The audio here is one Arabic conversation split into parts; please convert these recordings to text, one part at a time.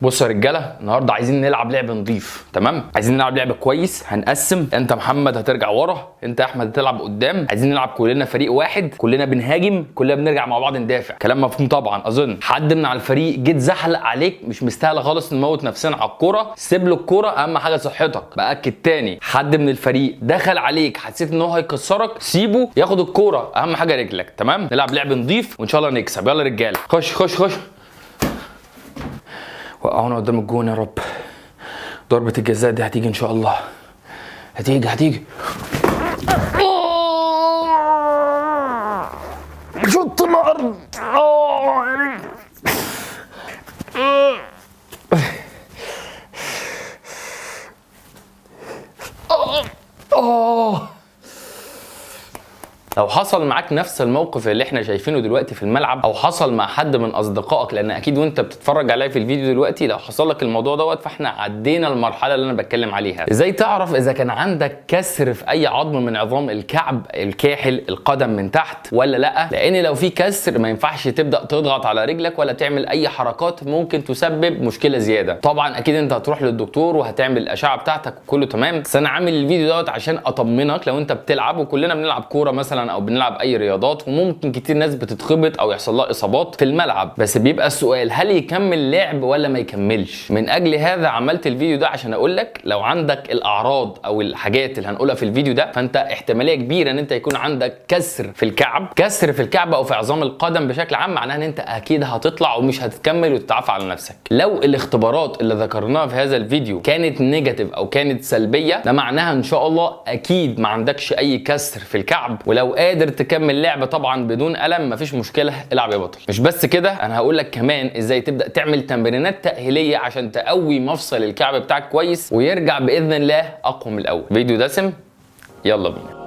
بصوا يا رجاله، النهارده عايزين نلعب لعب نضيف. تمام، عايزين نلعب لعب كويس. هنقسم، انت محمد هترجع ورا، انت احمد هتلعب قدام. عايزين نلعب كلنا فريق واحد، كلنا بنهاجم، كلنا بنرجع مع بعض ندافع. كلام مفهوم طبعا اظن. حد من على الفريق جيت زحلق عليك، مش مستاهله خالص نموت نفسنا على الكوره، سيب له الكوره، اهم حاجه صحتك. باكد تاني، حد من الفريق دخل عليك حسيت ان هو هيكسرك، سيبه ياخد الكوره، اهم حاجه رجلك. تمام، نلعب لعب نضيف وان شاء الله نكسب. يلا رجاله، خش خش خش. وقعونا قدام الجون يا رب. ضربة الجزاء دي هتيجي ان شاء الله. هتيجي شوط الارض. لو حصل معاك نفس الموقف اللي احنا شايفينه دلوقتي في الملعب، او حصل مع حد من اصدقائك، لان اكيد وانت بتتفرج عليا في الفيديو دلوقتي لو حصل لك الموضوع دوت، فاحنا عدينا المرحله اللي انا بتكلم عليها. ازاي تعرف اذا كان عندك كسر في اي عظم من عظام الكعب، الكاحل، القدم من تحت ولا لا؟ لان لو في كسر ما ينفعش تبدا تضغط على رجلك ولا تعمل اي حركات ممكن تسبب مشكله زياده. طبعا اكيد انت هتروح للدكتور وهتعمل الاشعه بتاعتك وكله تمام، بس انا عامل الفيديو دوت عشان اطمنك لو انت بتلعب، وكلنا بنلعب كوره مثلا او بنلعب اي رياضات، وممكن كتير ناس بتتخبط او يحصل لها اصابات في الملعب، بس بيبقى السؤال هل يكمل لعب ولا ما يكملش. من اجل هذا عملت الفيديو ده عشان اقول لك لو عندك الاعراض او الحاجات اللي هنقولها في الفيديو ده، فانت احتماليه كبيره ان انت يكون عندك كسر في الكعب. كسر في الكعب او في عظام القدم بشكل عام معناه ان انت اكيد هتطلع ومش هتكمل وتتعافى على نفسك. لو الاختبارات اللي ذكرناها في هذا الفيديو كانت نيجاتيف او كانت سلبيه، ده معناها ان شاء الله اكيد ما عندكش اي كسر في الكعب، ولو قادر تكمل لعبه طبعا بدون الم مفيش مشكله، العب يا بطل. مش بس كده، انا هقول لك كمان ازاي تبدا تعمل تمرينات تاهيليه عشان تقوي مفصل الكعب بتاعك كويس ويرجع باذن الله اقوى من الاول. فيديو دسم، يلا بينا.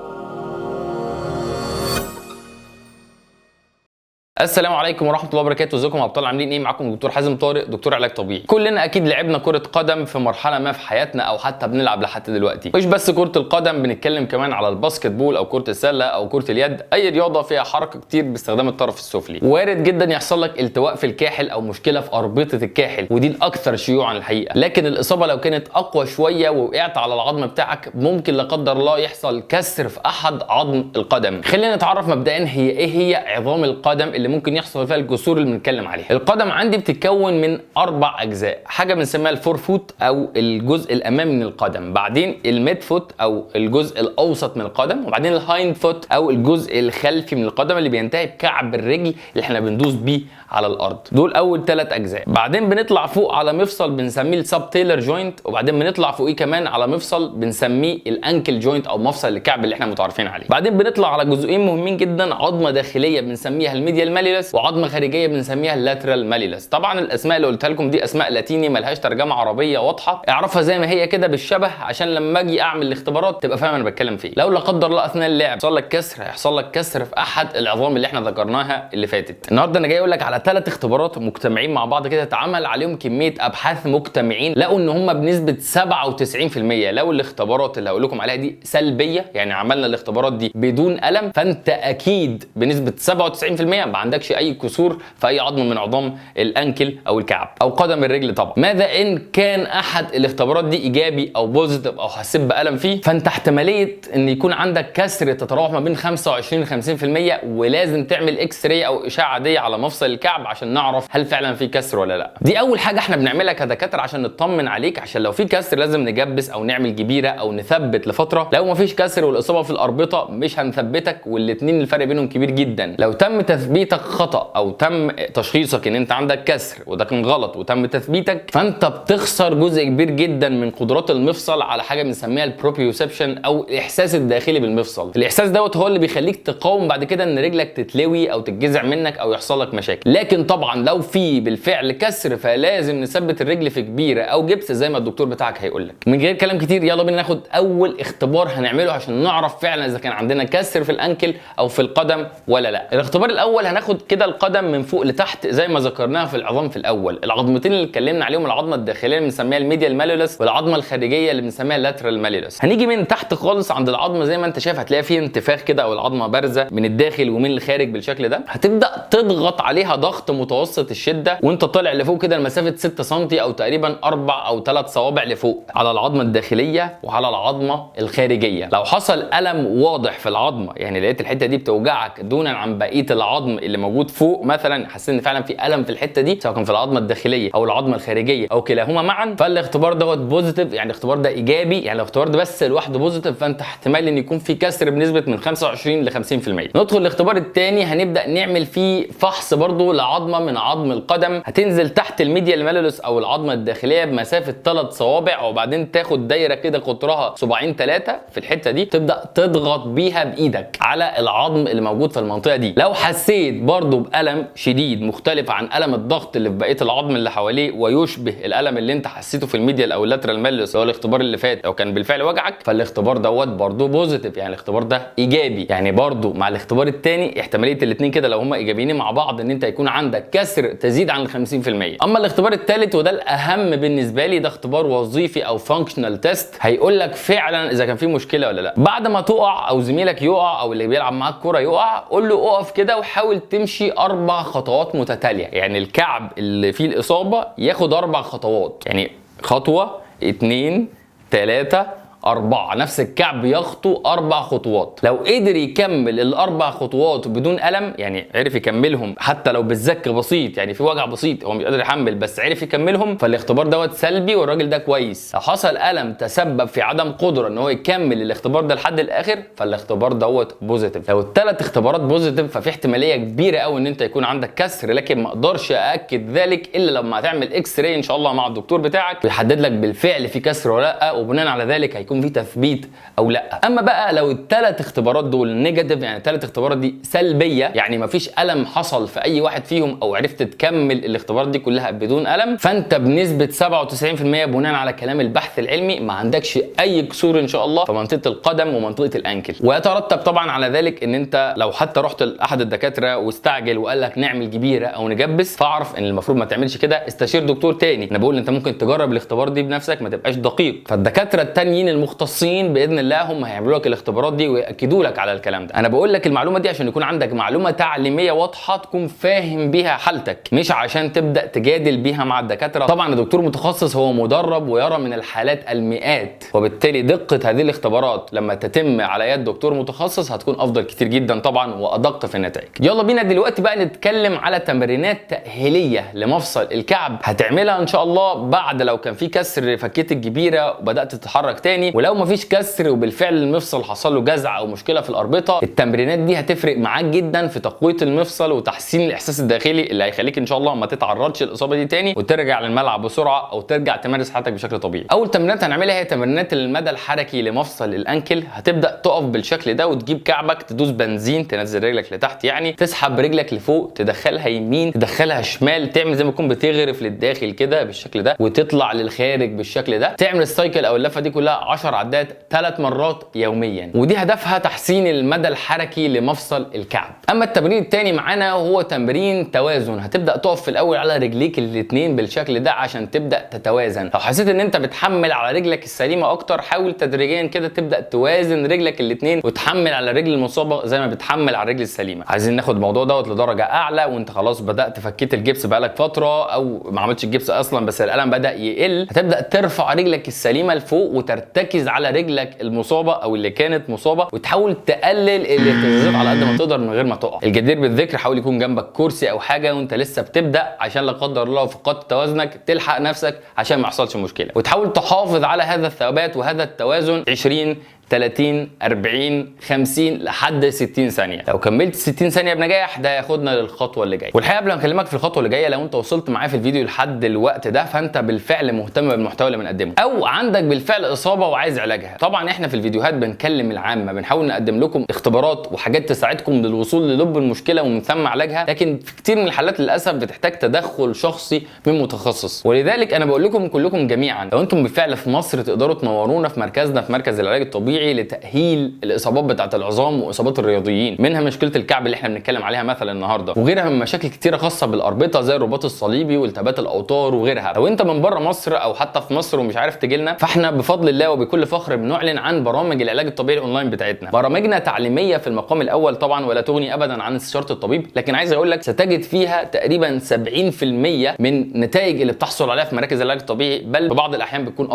السلام عليكم ورحمه الله وبركاته. ازيكم يا ابطال، عاملين ايه؟ معاكم دكتور حازم طارق، دكتور علاج طبيعي. كلنا اكيد لعبنا كره قدم في مرحله ما في حياتنا، او حتى بنلعب لحد دلوقتي. مش بس كره القدم، بنتكلم كمان على الباسكت بول او كره السله او كره اليد، اي رياضه فيها حركه كتير باستخدام الطرف السفلي. وارد جدا يحصل لك التواء في الكاحل او مشكله في اربطه الكاحل، ودي الاكثر شيوعا الحقيقه. لكن الاصابه لو كانت اقوى شويه ووقعت على العظم بتاعك، ممكن لا قدر الله يحصل كسر في احد عظم القدم. خلينا نتعرف مبدئيا هي عظام القدم اللي ممكن يحصل فيها الكسور اللي بنتكلم عليها. القدم عندي بتتكون من 4 اجزاء، حاجه بنسميها الفور فوت او الجزء الامامي من القدم، بعدين الميد فوت او الجزء الاوسط من القدم، وبعدين الهايند فوت او الجزء الخلفي من القدم اللي بينتهي بكعب الرجل اللي احنا بندوس بيه على الارض. دول اول 3 اجزاء. بعدين بنطلع فوق على مفصل بنسميه السب تيلر جوينت، وبعدين بنطلع فوقيه كمان على مفصل بنسميه الانكل جوينت او مفصل الكعب اللي احنا متعارفين عليه. بعدين بنطلع على جزئين مهمين جدا، عظمه داخليه بنسميها الميديال ماليلس، وعظمه خارجيه بنسميها اللاترال ماليلس. طبعا الاسماء اللي قلتها لكم دي اسماء لاتيني ملهاش ترجمه عربيه واضحه، اعرفها زي ما هي كده بالشبه عشان لما اجي اعمل الاختبارات تبقى فاهم انا بتكلم فيه. لو لا قدر الله اثناء اللعب يحصل لك كسر، هيحصل لك كسر في احد العظام اللي احنا ذكرناها اللي فاتت. النهارده انا جاي اقول لك على 3 اختبارات مجتمعين مع بعض كده، اتعمل عليهم كميه ابحاث مجتمعين لقوا ان هم بنسبه 97%. لو الاختبارات اللي هقول لكم عليها دي سلبيه، يعني عملنا الاختبارات دي بدون الم، فانت اكيد بنسبه 97% ما عندكش اي كسور في اي عظم من عظام الانكل او الكعب او قدم الرجل. طبعا ماذا ان كان احد الاختبارات دي ايجابي او بوزيتيف او حسيت بالم فيه، فانت احتماليه ان يكون عندك كسر تتراوح ما بين 25 ل 50%، ولازم تعمل اكس راي او اشعه عاديه على مفصل الكعب عشان نعرف هل فعلا في كسر ولا لا. دي اول حاجه احنا بنعملها كدكاتره عشان نطمن عليك، عشان لو في كسر لازم نجبس او نعمل جبيره او نثبت لفتره. لو ما فيش كسر والاصابه في الاربطه مش هنثبتك، والاثنين الفرق بينهم كبير جدا. لو تم تثبيتك خطا او تم تشخيصك ان انت عندك كسر وده كان غلط وتم تثبيتك، فانت بتخسر جزء كبير جدا من قدرات المفصل على حاجه بنسميها البروبيوسبشن او الاحساس الداخلي بالمفصل. الاحساس دوت هو اللي بيخليك تقاوم بعد كده ان رجلك تتلوي او تتجزع منك او يحصل لك مشاكل. لكن طبعا لو في بالفعل كسر فلازم نثبت الرجل في كبيره او جبس زي ما الدكتور بتاعك هيقول لك. من غير كلام كتير يلا بينا ناخد اول اختبار هنعمله عشان نعرف فعلا اذا كان عندنا كسر في الانكل او في القدم ولا لا. الاختبار الاول هناخد كده القدم من فوق لتحت زي ما ذكرناها في العظام في الاول. العظمتين اللي اتكلمنا عليهم، العظمه الداخليه اللي بنسميها الميديال ماليولس والعظمه الخارجيه اللي بنسميها اللاترال ماليولس. هنيجي من تحت خالص عند العظمه زي ما انت شايف هتلاقي فيه انتفاخ كده او العظمه بارزه من الداخل ومن الخارج بالشكل ده. هتبدا تضغط عليها ضغط متوسط الشده وانت طالع لفوق كده لمسافه 6 سم او تقريبا 4 او 3 صوابع لفوق على العظمه الداخليه وعلى العظمه الخارجيه. لو حصل الم واضح في العظمه، يعني لقيت الحته دي بتوجعك دونا عن بقيه العظم اللي موجود فوق، مثلا حسيت ان فعلا في الم في الحته دي سواء كان في العظمه الداخليه او العظمه الخارجيه او كلاهما معا، فالاختبار دوت بوزيتيف، يعني الاختبار ده ايجابي. يعني الاختبار ده بس لوحده بوزيتيف، فانت احتمال ان يكون في كسر بنسبه من 25 ل 50%. ندخل الاختبار الثاني، هنبدا نعمل فيه فحص برضو لعظمه من عظم القدم، هتنزل تحت الميديال مالولوس او العظمه الداخليه بمسافه 3 صوابع، وبعدين تاخد دايره كده قطرها صباعين 3 في الحته دي، تبدا تضغط بيها بايدك على العظم اللي موجود في المنطقه دي. لو حسيت برضو بالم شديد مختلف عن الم الضغط اللي في بقيه العظم اللي حواليه ويشبه الالم اللي انت حسيته في الميديال او اللاترال مالولوس هو الاختبار اللي فات لو كان بالفعل وجعك، فالاختبار دوت برضو بوزيتيف، يعني الاختبار ده ايجابي. يعني برضو مع الاختبار الثاني احتماليه الاثنين كده لو هما ايجابيين مع بعض ان انت يكون عندك كسر تزيد عن 50%. اما الاختبار الثالث وده الاهم بالنسبه لي، ده اختبار وظيفي او فانكشنال تيست، هيقول لك فعلا اذا كان في مشكله ولا لا. بعد ما تقع او زميلك يقع او اللي بيلعب معاك كوره يقع، قول له اقف كده وحاول تمشي 4 خطوات متتاليه، يعني الكعب اللي فيه الاصابه ياخد 4 خطوات، يعني خطوه 2 3 4، نفس الكعب يخطو 4 خطوات. لو قدر يكمل ال4 خطوات بدون ألم، يعني عرف يكملهم حتى لو بالزك بسيط، يعني في وجع بسيط هو مش قادر يحمل بس عرف يكملهم، فالاختبار دوت سلبي والراجل ده كويس. لو حصل ألم تسبب في عدم قدرة ان هو يكمل الاختبار ده لحد الآخر، فالاختبار دوت بوزيتيف. لو ال3 اختبارات بوزيتيف ففي احتمالية كبيرة قوي ان انت يكون عندك كسر، لكن ما اقدرش أأكد ذلك الا لما تعمل اكس راي ان شاء الله مع الدكتور بتاعك ويحدد لك بالفعل في كسر ولا لا، وبناء على ذلك هيكون في تثبيت او لا. اما بقى لو ال3 اختبارات دول نيجاتيف، يعني ال3 اختبارات دي سلبيه، يعني مفيش الم حصل في اي واحد فيهم او عرفت تكمل الاختبارات دي كلها بدون الم، فانت بنسبه 97% بناء على كلام البحث العلمي ما عندكش اي كسور ان شاء الله في منطقه القدم ومنطقه الانكل. ويترتب طبعا على ذلك ان انت لو حتى رحت لاحد الدكاتره واستعجل وقال لك نعمل جبيره او نجبس، فاعرف ان المفروض ما تعملش كده، استشير دكتور تاني. انا بقول انت ممكن تجرب الاختبار دي بنفسك، ما تبقاش دقيق. فالدكاتره التانيين المختصين باذن الله هم هيعملوا لك الاختبارات دي وياكدوا لك على الكلام ده. انا بقول لك المعلومه دي عشان يكون عندك معلومه تعليميه واضحه تكون فاهم بيها حالتك، مش عشان تبدا تجادل بيها مع الدكاتره. طبعا الدكتور متخصص هو مدرب ويرى من الحالات المئات، وبالتالي دقه هذه الاختبارات لما تتم على يد دكتور متخصص هتكون افضل كتير جدا طبعا وادق في النتائج. يلا بينا دلوقتي بقى نتكلم على تمرينات تاهيليه لمفصل الكعب، هتعملها ان شاء الله بعد لو كان في كسر فكيت الجبيره وبدات تتحرك تاني، ولو مفيش كسر وبالفعل المفصل حصل له جزع او مشكله في الاربطه. التمرينات دي هتفرق معاك جدا في تقويه المفصل وتحسين الاحساس الداخلي اللي هيخليك ان شاء الله ما تتعرضش للاصابه دي تاني وترجع للملعب بسرعه او ترجع تمارس حياتك بشكل طبيعي. اول تمرينات هنعملها هي تمرينات المدى الحركي لمفصل الانكل. هتبدا تقف بالشكل ده وتجيب كعبك تدوس بنزين، تنزل رجلك لتحت، يعني تسحب رجلك لفوق، تدخلها يمين، تدخلها شمال، تعمل زي ما تكون بتغرف للداخل كده بالشكل ده وتطلع للخارج بالشكل ده. تعمل السايكل او اللفه دي كلها 10 عدات 3 مرات يوميا، ودي هدفها تحسين المدى الحركي لمفصل الكعب. اما التمرين الثاني معانا هو تمرين توازن. هتبدا تقف في الاول على رجليك الاثنين بالشكل ده عشان تبدا تتوازن. لو حسيت ان انت بتحمل على رجلك السليمه اكتر، حاول تدريجيا كده تبدا توازن رجلك الاثنين وتحمل على الرجل المصابه زي ما بتحمل على الرجل السليمه. عايزين ناخد الموضوع دوت لدرجه اعلى وانت خلاص بدات فكيت الجبس بقالك فتره او ما عملتش الجبس اصلا بس الالم بدا يقل. هتبدا ترفع رجلك السليمه لفوق وترتكز على رجلك المصابه او اللي كانت مصابه وتحاول تقلل الاهتزازات على قد ما تقدر من غير ما تقع. الجدير بالذكر حاول يكون جنبك كرسي او حاجه وانت لسه بتبدا عشان لا قدر الله فقدت توازنك تلحق نفسك عشان ما يحصلش مشكله. وتحاول تحافظ على هذا الثبات وهذا التوازن 20 30 40 50 لحد 60 ثانيه. لو كملت 60 ثانيه بنجاح ده ياخدنا للخطوه اللي جايه. والحقيقه قبل ما اكلمك في الخطوه اللي جايه، لو انت وصلت معايا في الفيديو لحد الوقت ده فانت بالفعل مهتم بالمحتوى اللي بنقدمه او عندك بالفعل اصابه وعايز علاجها. طبعا احنا في الفيديوهات بنكلم العامه، بنحاول نقدم لكم اختبارات وحاجات تساعدكم للوصول للب المشكله ومن ثم علاجها، لكن في كتير من الحالات للاسف بتحتاج تدخل شخصي من متخصص. ولذلك انا بقول لكم كلكم جميعا لو انتم بالفعل في مصر تقدروا تنورونا في مركزنا في مركز العلاج الطبيعي الطبيعي لتاهيل الاصابات بتاعه العظام واصابات الرياضيين، منها مشكله الكعب اللي احنا بنتكلم عليها مثلا النهارده، وغيرها من مشاكل كتيره خاصه بالاربطه زي الرباط الصليبي والتهابات الاوتار وغيرها. لو انت من بره مصر او حتى في مصر ومش عارف تجي لنا، فاحنا بفضل الله وبكل فخر بنعلن عن برامج العلاج الطبيعي الاونلاين بتاعتنا. برامجنا تعليميه في المقام الاول طبعا، ولا تغني ابدا عن استشاره الطبيب، لكن عايز اقول لك ستجد فيها تقريبا 70% من النتائج اللي بتحصل عليها في مراكز العلاج الطبيعي، بل في بعض الاحيان بتكون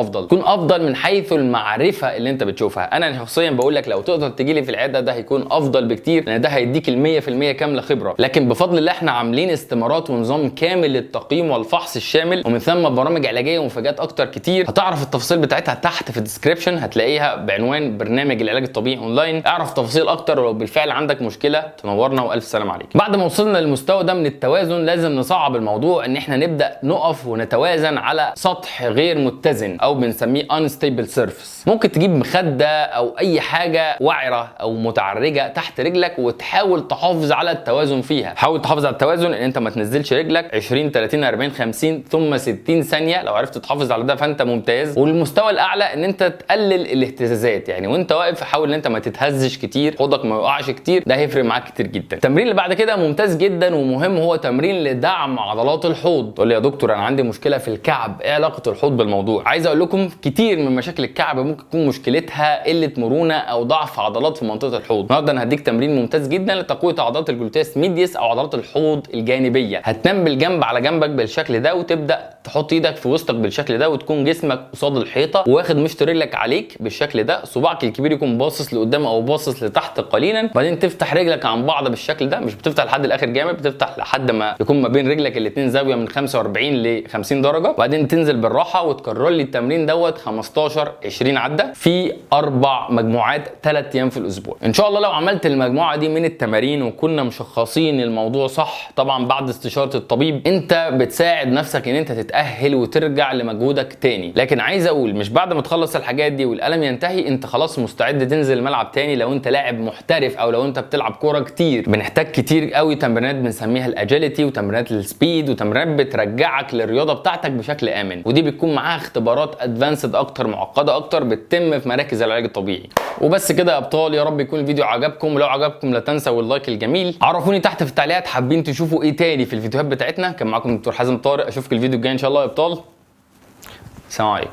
افضل من حيث المعرفه اللي انت بتشوفها. انا شخصيا بقول لك لو تقدر تجي لي في العياده ده هيكون افضل بكتير، لان ده هيديك ال 100% كامله خبره. لكن بفضل الله احنا عاملين استمارات ونظام كامل للتقييم والفحص الشامل، ومن ثم برامج علاجيه ومفاجات اكتر كتير. هتعرف التفاصيل بتاعتها تحت في الديسكربشن، هتلاقيها بعنوان برنامج العلاج الطبيعي اونلاين. اعرف تفاصيل اكتر، ولو بالفعل عندك مشكله تنورنا والف سلام عليك. بعد ما وصلنا للمستوى ده من التوازن، لازم نصعب الموضوع ان احنا نبدا نقف ونتوازن على سطح غير متزن او بنسميه unstable surface. ممكن تجيب مخده او اي حاجه وعره او متعرجه تحت رجلك وتحاول تحافظ على التوازن فيها. حاول تحافظ على التوازن ان انت ما تنزلش رجلك 20 30 40 50 ثم 60 ثانيه. لو عرفت تحافظ على ده فانت ممتاز. والمستوى الاعلى ان انت تقلل الاهتزازات، يعني وانت واقف حاول ان انت ما تتهزش كتير، حوضك ما يقعش كتير، ده هيفرق معاك كتير جدا. التمرين اللي بعد كده ممتاز جدا ومهم، هو تمرين لدعم عضلات الحوض. تقول لي يا دكتور انا عندي مشكله في الكعب، ايه علاقه الحوض بالموضوع؟ عايز اقول لكم كتير من مشاكل الكعب ممكن تكون مشكلتها قله مرونه او ضعف عضلات في منطقه الحوض. النهارده انا هديك تمرين ممتاز جدا لتقويه عضلات الجلوتيس ميديس او عضلات الحوض الجانبيه. هتنام بالجنب على جنبك بالشكل ده، وتبدا تحط ايدك في وسطك بالشكل ده، وتكون جسمك قصاد الحيطه واخد مشط رجلك عليك بالشكل ده. صباعك الكبير يكون باصص لقدام او باصص لتحت قليلا، بعدين تفتح رجلك عن بعض بالشكل ده. مش بتفتح لحد الاخر جامد، بتفتح لحد ما يكون ما بين رجلك الاثنين زاويه من 45 ل 50 درجه، وبعدين تنزل بالراحه وتكرر لي التمرين دوت 15 20 عده في 4 مجموعات 3 ايام في الاسبوع. ان شاء الله لو عملت المجموعه دي من التمارين وكنا مشخصين الموضوع صح، طبعا بعد استشاره الطبيب، انت بتساعد نفسك ان انت تتاهل وترجع لمجهودك تاني. لكن عايز اقول مش بعد ما تخلص الحاجات دي والالم ينتهي انت خلاص مستعد تنزل الملعب تاني. لو انت لاعب محترف او لو انت بتلعب كوره كتير، بنحتاج كتير قوي تمرينات بنسميها الاجيليتي وتمرينات السبيد وتمرينات بترجعك للرياضه بتاعتك بشكل امن، ودي بتكون معاها اختبارات ادفانسد اكتر، معقده اكتر، بتتم في مراكز العلاج الطبيعي. وبس كده يا ابطال، يا رب يكون الفيديو عجبكم، ولو عجبكم لا تنسوا اللايك الجميل. عرفوني تحت في التعليقات حابين تشوفوا ايه تاني في الفيديوهات بتاعتنا. كان معاكم دكتور حازم طارق، اشوفك الفيديو الجاي ان شاء الله يا ابطال. السلام عليكم.